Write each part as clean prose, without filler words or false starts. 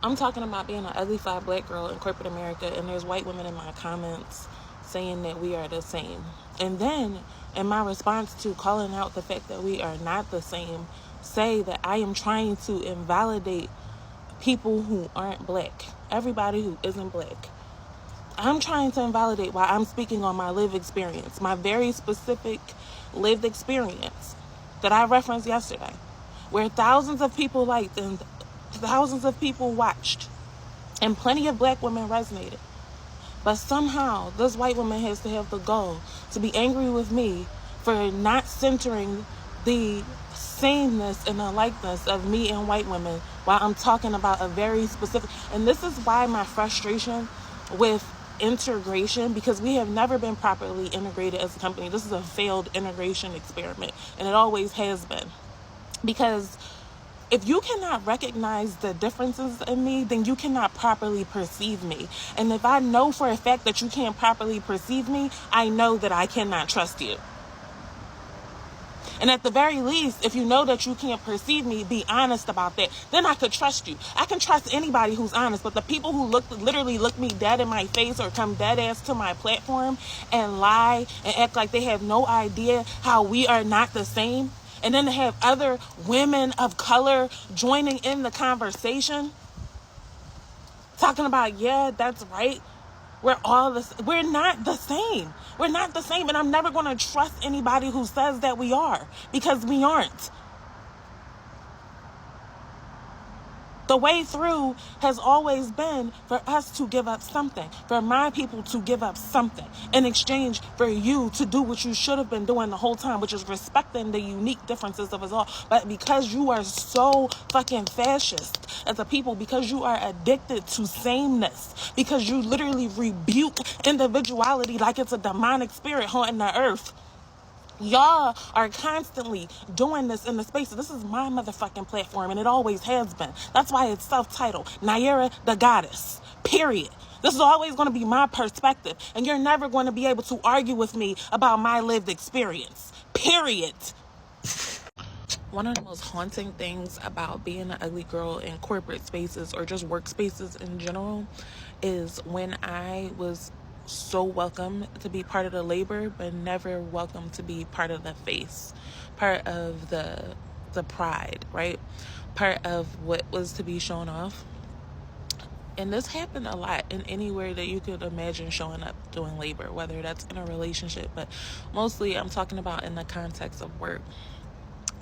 I'm talking about being an uglified black girl in corporate America, and there's white women in my comments saying that we are the same. And then, in my response to calling out the fact that we are not the same, say that I am trying to invalidate people who aren't black, everybody who isn't black. I'm trying to invalidate why I'm speaking on my lived experience, my very specific lived experience that I referenced yesterday, where thousands of people liked and thousands of people watched, and plenty of black women resonated. But somehow, this white woman has to have the gall to be angry with me for not centering the sameness and the likeness of me and white women while I'm talking about a very specific. And this is why my frustration with integration, because we have never been properly integrated as a company. This is a failed integration experiment, and it always has been. Because if you cannot recognize the differences in me, then you cannot properly perceive me. And if I know for a fact that you can't properly perceive me, I know that I cannot trust you. And at the very least, if you know that you can't perceive me, be honest about that. Then I could trust you. I can trust anybody who's honest. But the people who literally look me dead in my face or come dead ass to my platform and lie and act like they have no idea how we are not the same, and then to have other women of color joining in the conversation, talking about, yeah, that's right, we're not the same. We're not the same. And I'm never going to trust anybody who says that we are, because we aren't. The way through has always been for us to give up something, for my people to give up something in exchange for you to do what you should have been doing the whole time, which is respecting the unique differences of us all. But because you are so fucking fascist as a people, because you are addicted to sameness, because you literally rebuke individuality like it's a demonic spirit haunting the earth, y'all are constantly doing this in the spaces. This is my motherfucking platform, and it always has been. That's why it's self-titled Nayera the Goddess, period. This is always going to be my perspective, and you're never going to be able to argue with me about my lived experience, period. One of the most haunting things about being an ugly girl in corporate spaces or just workspaces in general is when I was so welcome to be part of the labor, but never welcome to be part of the face, part of the pride, right? Part of what was to be shown off. And this happened a lot in anywhere that you could imagine showing up doing labor, whether that's in a relationship, but mostly I'm talking about in the context of work.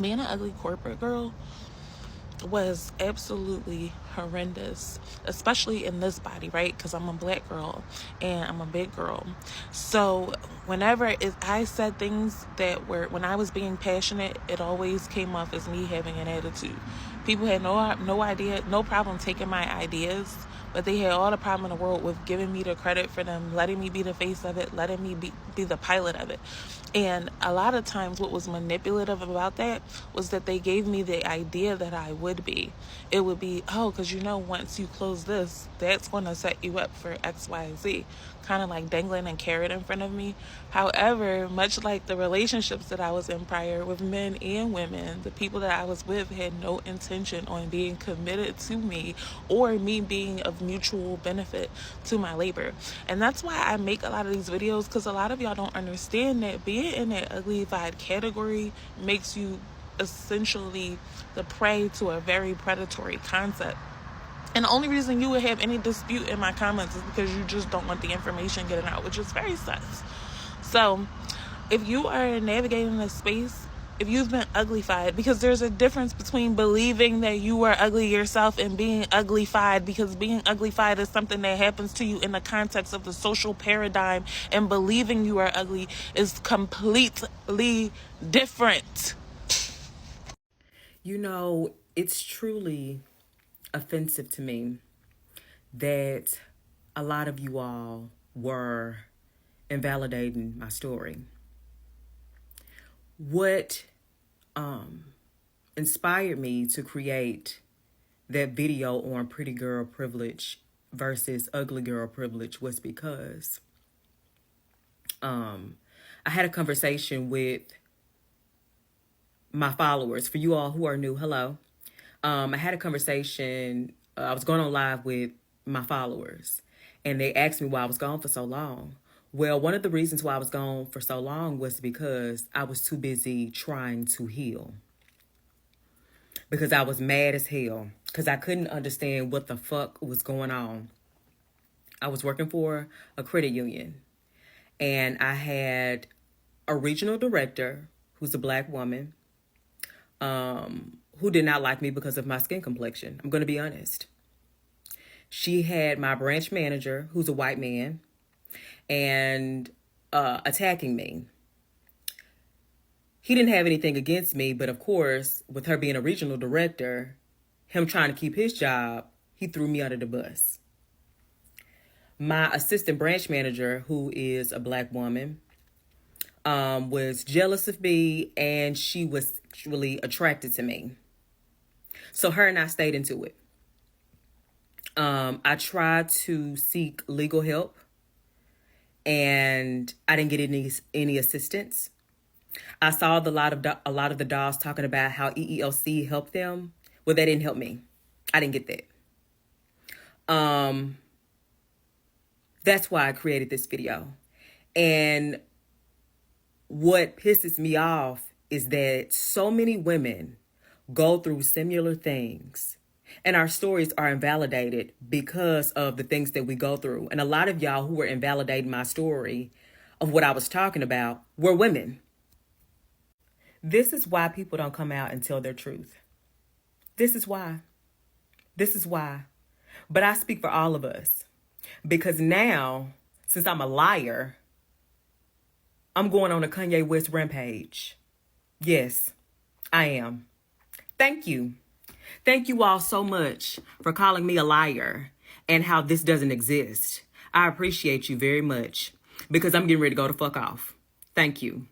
Being an ugly corporate girl was absolutely horrendous, especially in this body, right? Because I'm a black girl and I'm a big girl. So whenever I said things that were, when I was being passionate, it always came off as me having an attitude. People had no idea, no problem taking my ideas, but they had all the problem in the world with giving me the credit for them, letting me be the face of it, letting me be the pilot of it. And a lot of times what was manipulative about that was that they gave me the idea that I would be. It would be, oh, because once you close this, that's going to set you up for X, Y, Z. Kind of like dangling a carrot in front of me. However, much like the relationships that I was in prior with men and women, the people that I was with had no intention on being committed to me or me being of mutual benefit to my labor. And that's why I make a lot of these videos, because a lot of y'all don't understand that being in that uglified category makes you essentially the prey to a very predatory concept. And the only reason you would have any dispute in my comments is because you just don't want the information getting out, which is very sus. So if you are navigating this space, if you've been uglified, because there's a difference between believing that you are ugly yourself and being uglified, because being uglified is something that happens to you in the context of the social paradigm, and believing you are ugly is completely different. It's truly offensive to me that a lot of you all were invalidating my story. What inspired me to create that video on pretty girl privilege versus ugly girl privilege was because I had a conversation with my followers. For you all who are new, hello. I had a conversation I was going on live with my followers, and they asked me why I was gone for so long. Well, one of the reasons why I was gone for so long was because I was too busy trying to heal. Because I was mad as hell. Because I couldn't understand what the fuck was going on. I was working for a credit union. And I had a regional director who's a black woman who did not like me because of my skin complexion. I'm going to be honest. She had my branch manager, who's a white man, and attacking me. He didn't have anything against me, but of course, with her being a regional director, him trying to keep his job, he threw me under the bus. My assistant branch manager, who is a black woman, was jealous of me, and she was really attracted to me. So her and I stayed into it. I tried to seek legal help, and I didn't get any assistance. I saw a lot of the dolls talking about how EEOC helped them. Well, that didn't help me. I didn't get that. That's why I created this video. And what pisses me off is that so many women go through similar things, and our stories are invalidated because of the things that we go through. And a lot of y'all who were invalidating my story of what I was talking about were women. This is why people don't come out and tell their truth. This is why. This is why. But I speak for all of us. Because now, since I'm a liar, I'm going on a Kanye West rampage. Yes, I am. Thank you. Thank you all so much for calling me a liar and how this doesn't exist. I appreciate you very much because I'm getting ready to go the fuck off. Thank you.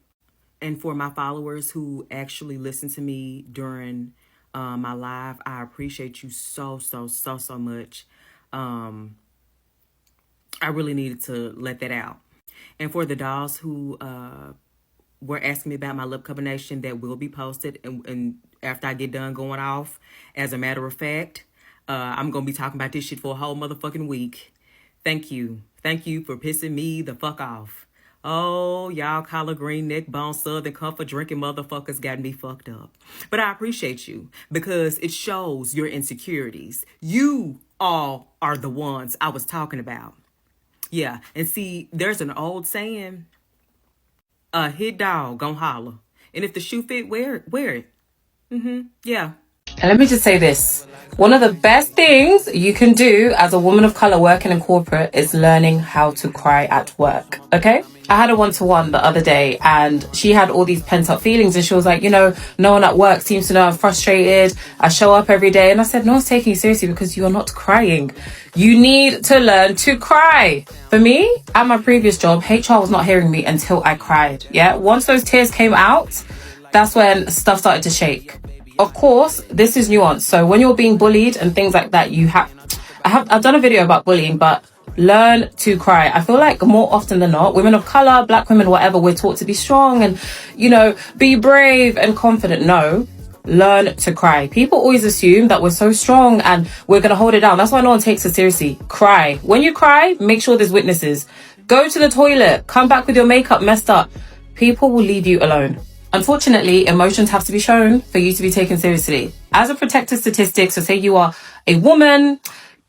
And for my followers who actually listen to me during my live, I appreciate you so much. I really needed to let that out. And for the dolls who were asking me about my lip combination, that will be posted. And after I get done going off, as a matter of fact, I'm going to be talking about this shit for a whole motherfucking week. Thank you. Thank you for pissing me the fuck off. Oh, y'all collard green, neck bone, southern comfort drinking motherfuckers got me fucked up. But I appreciate you because it shows your insecurities. You all are the ones I was talking about. Yeah, and see, there's an old saying, a hit dog gon' holler. And if the shoe fit, wear it. Yeah. And let me just say this. One of the best things you can do as a woman of color working in corporate is learning how to cry at work. Okay? I had a one-to-one the other day and she had all these pent-up feelings and she was like, no one at work seems to know I'm frustrated. I show up every day. And I said, no one's taking you seriously because you're not crying. You need to learn to cry. For me, at my previous job, HR was not hearing me until I cried. Yeah? Once those tears came out, that's when stuff started to shake. Of course, this is nuanced. So when you're being bullied and things like that, I've done a video about bullying, but learn to cry. I feel like more often than not, women of color, black women, whatever, we're taught to be strong and, be brave and confident. No, learn to cry. People always assume that we're so strong and we're going to hold it down. That's why no one takes us seriously. Cry. When you cry, make sure there's witnesses. Go to the toilet, come back with your makeup messed up. People will leave you alone. Unfortunately, emotions have to be shown for you to be taken seriously. As a protected statistic, so say you are a woman,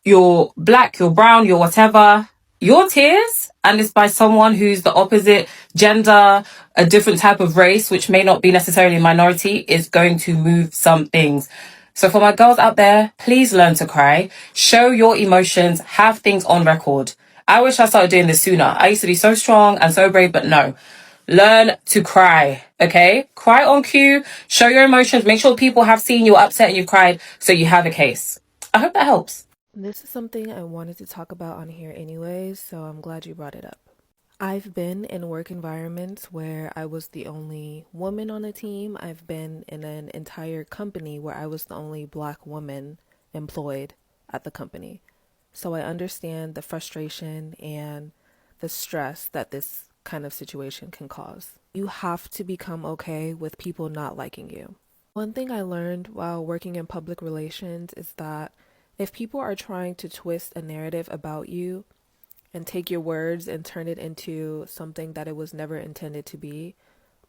you're black, you're brown, you're whatever, your tears, and it's by someone who's the opposite gender, a different type of race, which may not be necessarily a minority, is going to move some things. So for my girls out there, please learn to cry, show your emotions, have things on record. I wish I started doing this sooner. I used to be so strong and so brave, but no. Learn to cry, okay? Cry on cue, show your emotions, make sure people have seen you're upset and you've cried so you have a case. I hope that helps. This is something I wanted to talk about on here anyways, so I'm glad you brought it up. I've been in work environments where I was the only woman on the team. I've been in an entire company where I was the only black woman employed at the company. So I understand the frustration and the stress that this kind of situation can cause. You have to become okay with people not liking you. One thing I learned while working in public relations is that If people are trying to twist a narrative about you and take your words and turn it into something that it was never intended to be,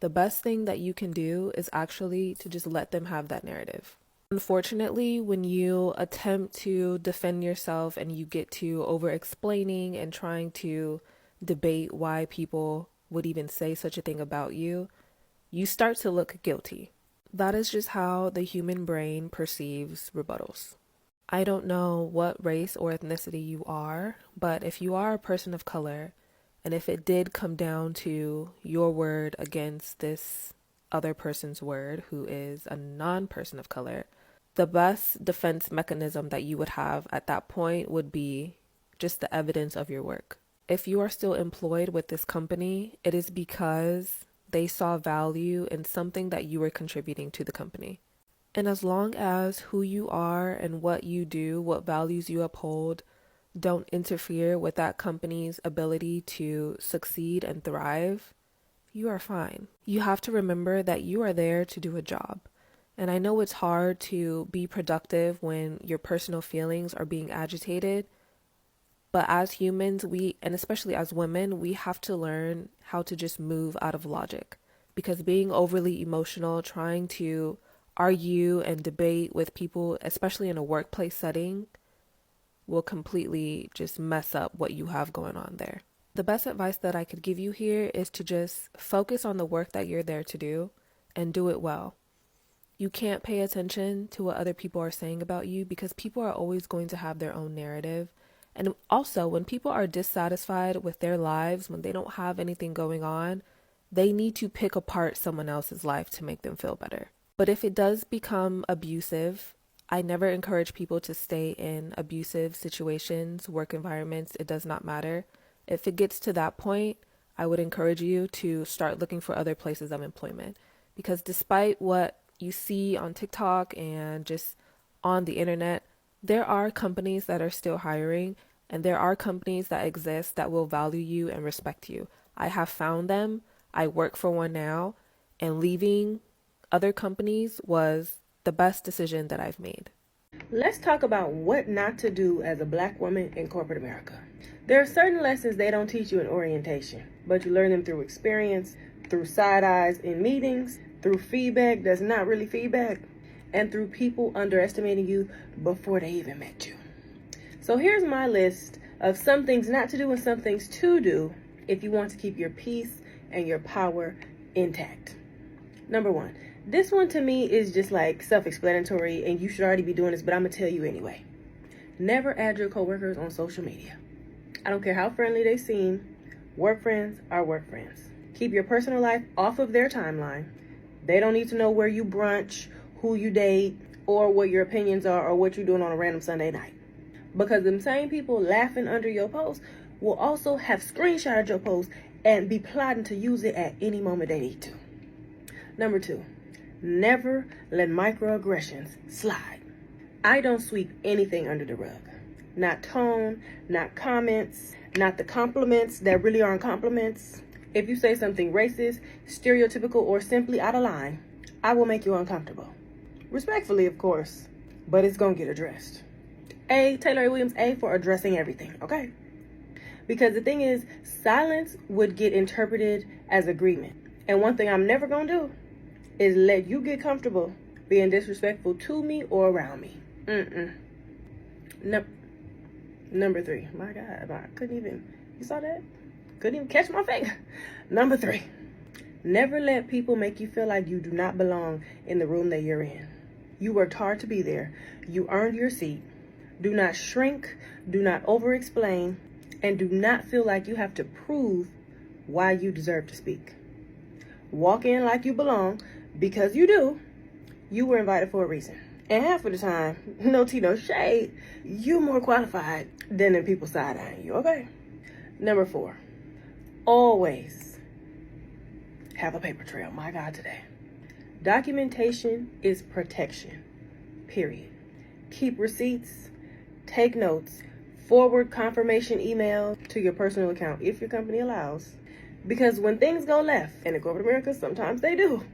the best thing that you can do is actually to just let them have that narrative. Unfortunately, when you attempt to defend yourself and you get to over explaining and trying to debate why people would even say such a thing about you, you start to look guilty. That is just how the human brain perceives rebuttals. I don't know what race or ethnicity you are, but if you are a person of color, and if it did come down to your word against this other person's word who is a non-person of color, the best defense mechanism that you would have at that point would be just the evidence of your work. If you are still employed with this company, it is because they saw value in something that you were contributing to the company. And as long as who you are and what you do, what values you uphold, don't interfere with that company's ability to succeed and thrive, you are fine. You have to remember that you are there to do a job. And I know it's hard to be productive when your personal feelings are being agitated, but as humans, and especially as women, we have to learn how to just move out of logic. Because being overly emotional, trying to argue and debate with people, especially in a workplace setting, will completely just mess up what you have going on there. The best advice that I could give you here is to just focus on the work that you're there to do and do it well. You can't pay attention to what other people are saying about you because people are always going to have their own narrative. And also, when people are dissatisfied with their lives, when they don't have anything going on, they need to pick apart someone else's life to make them feel better. But if it does become abusive, I never encourage people to stay in abusive situations, work environments. It does not matter. If it gets to that point, I would encourage you to start looking for other places of employment. Because despite what you see on TikTok and just on the internet, there are companies that are still hiring, and there are companies that exist that will value you and respect you. I have found them. I work for one now, and leaving other companies was the best decision that I've made. Let's talk about what not to do as a Black woman in corporate America. There are certain lessons they don't teach you in orientation, but you learn them through experience, through side eyes in meetings, through feedback that's not really feedback, and through people underestimating you before they even met you. So here's my list of some things not to do and some things to do if you want to keep your peace and your power intact. Number one, this one to me is just like self-explanatory and you should already be doing this, but I'm going to tell you anyway. Never add your coworkers on social media. I don't care how friendly they seem. Work friends are work friends. Keep your personal life off of their timeline. They don't need to know where you brunch, who you date, or what your opinions are, or what you're doing on a random Sunday night. Because them same people laughing under your post will also have screenshotted your post and be plotting to use it at any moment they need to. Number two, never let microaggressions slide. I don't sweep anything under the rug. Not tone, not comments, not the compliments that really aren't compliments. If you say something racist, stereotypical, or simply out of line, I will make you uncomfortable. Respectfully, of course, but it's gonna get addressed. Taylor A. Williams, A for addressing everything, okay? Because the thing is, silence would get interpreted as agreement. And one thing I'm never gonna do is let you get comfortable being disrespectful to me or around me. Number three. My God, I couldn't even, you saw that? Couldn't even catch my finger. Number three. Never let people make you feel like you do not belong in the room that you're in. You worked hard to be there. You earned your seat. Do not shrink. Do not over-explain. And do not feel like you have to prove why you deserve to speak. Walk in like you belong, because you do. You were invited for a reason. And half of the time, no tea, no shade, you're more qualified than the people side-eyeing you, okay? Number four, always have a paper trail. My God, today. Documentation is protection, period. Keep receipts, take notes, forward confirmation email to your personal account if your company allows. Because when things go left, and in corporate America, sometimes they do,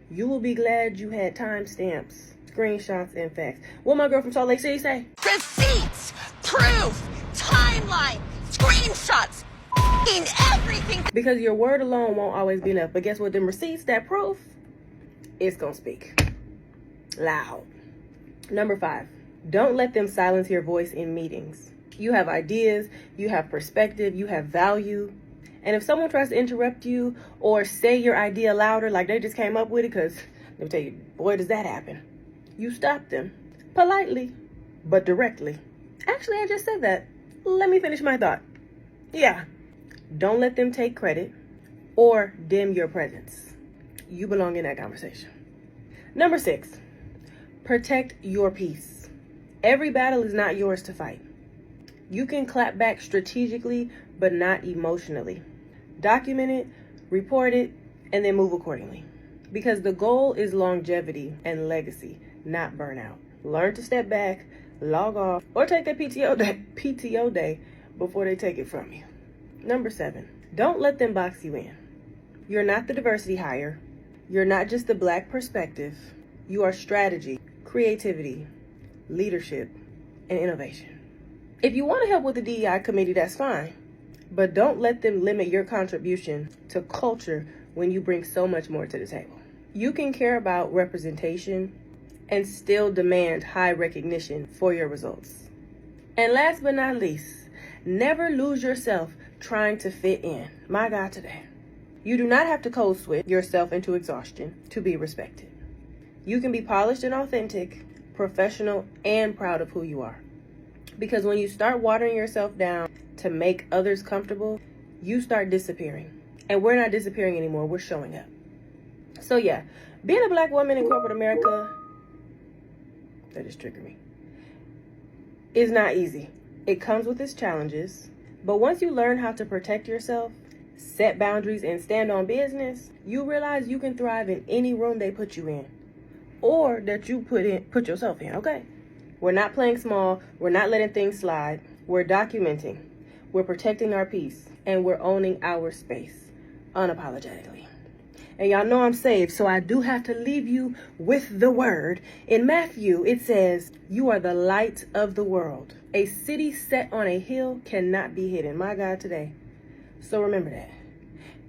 you will be glad you had timestamps screenshots, and facts. What my girl from Salt Lake City say? Receipts, proof, timeline, screenshots, in everything. Because your word alone won't always be enough. But guess what? Them receipts, that proof, it's gonna speak loud. Number 5, don't let them silence your voice in meetings. You have ideas, you have perspective, you have value. And if someone tries to interrupt you or say your idea louder, like they just came up with it, because let me tell you, boy, does that happen. You stop them politely, but directly. Actually, I just said that. Let me finish my thought. Yeah. Don't let them take credit or dim your presence. You belong in that conversation. Number 6, protect your peace. Every battle is not yours to fight. You can clap back strategically, but not emotionally. Document it, report it, and then move accordingly. Because the goal is longevity and legacy, not burnout. Learn to step back, log off, or take that PTO day before they take it from you. Number 7, don't let them box you in. You're not the diversity hire. You're not just the black perspective. You are strategy, creativity, leadership, and innovation. If you want to help with the DEI committee, that's fine. But don't let them limit your contribution to culture when you bring so much more to the table. You can care about representation and still demand high recognition for your results. And last but not least, never lose yourself trying to fit in. My God, today. You do not have to code switch yourself into exhaustion to be respected. You can be polished and authentic, professional, and proud of who you are. Because when you start watering yourself down to make others comfortable, you start disappearing. And we're not disappearing anymore, we're showing up. So yeah, being a black woman in corporate America, that just triggered me, is not easy. It comes with its challenges, but once you learn how to protect yourself, set boundaries, and stand on business, you realize you can thrive in any room they put you in, or that you put yourself in, okay? We're not playing small, we're not letting things slide, we're documenting, we're protecting our peace, and we're owning our space, unapologetically. And y'all know I'm saved, so I do have to leave you with the word. In Matthew, it says, you are the light of the world. A city set on a hill cannot be hidden. My God, today. So remember that.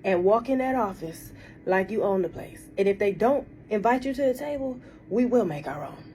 And walk in that office like you own the place. And if they don't invite you to the table, we will make our own.